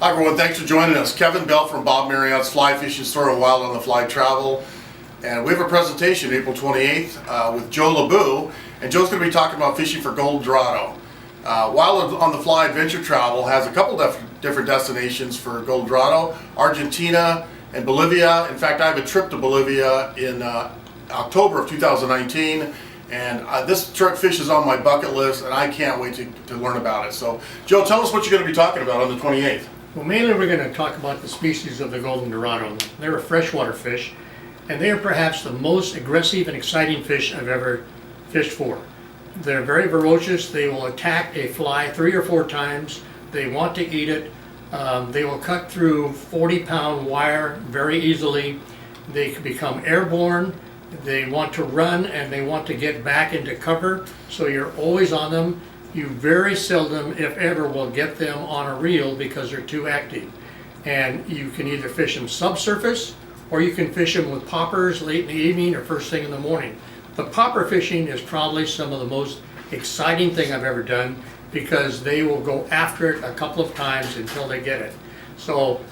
Hi everyone, thanks for joining us. Kevin Bell from Bob Marriott's Fly Fishing Store and Wild on the Fly Travel. And we have a presentation April 28th with Joe LeBou. And Joe's going to be talking about fishing for golden Dorado. Wild on the Fly Adventure Travel has a couple different destinations for golden Dorado: Argentina and Bolivia. In fact, I have a trip to Bolivia in October of 2019. And this fish is on my bucket list, and I can't wait to learn about it. So, Joe, tell us what you're going to be talking about on the 28th. Well, mainly we're going to talk about the species of the golden Dorado. They're a freshwater fish, and they are perhaps the most aggressive and exciting fish I've ever fished for. They're very ferocious. They will attack a fly 3 or 4 times. They want to eat it. They will cut through 40-pound wire very easily. They can become airborne. They want to run and they want to get back into cover, so you're always on them. You very seldom, if ever, will get them on a reel because they're too active. And you can either fish them subsurface or you can fish them with poppers late in the evening or first thing in the morning. The popper fishing is probably some of the most exciting thing I've ever done because they will go after it a couple of times until they get it. So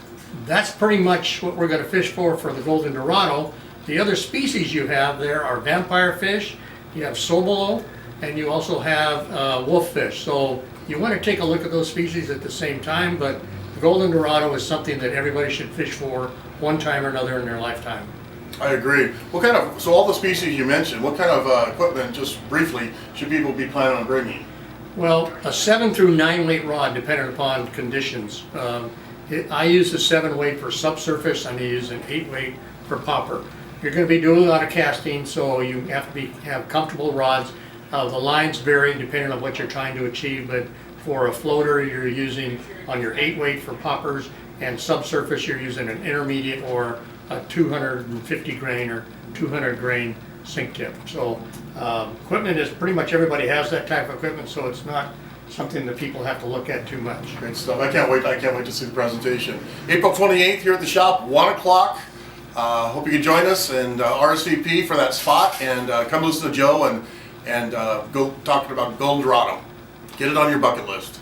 that's pretty much what we're going to fish for the golden Dorado. The other species you have there are vampire fish, you have sobolo, and you also have wolffish. So you want to take a look at those species at the same time, but the golden Dorado is something that everybody should fish for one time or another in their lifetime. I agree. So all the species you mentioned, what kind of equipment, just briefly, should people be planning on bringing? Well, a 7 through 9 weight rod, depending upon conditions. I use a 7 weight for subsurface, and I use an 8 weight for popper. You're going to be doing a lot of casting, so you have to have comfortable rods. The lines vary depending on what you're trying to achieve, but for a floater you're using on your 8 weight for poppers, and subsurface you're using an intermediate or a 250 grain or 200 grain sink tip. So equipment is pretty much everybody has that type of equipment, so it's not something that people have to look at too much. Great stuff. I can't wait to see the presentation. April 28th here at the shop, 1 o'clock. Hope you can join us and RSVP for that spot, and come listen to Joe and go talking about golden Dorado. Get it on your bucket list.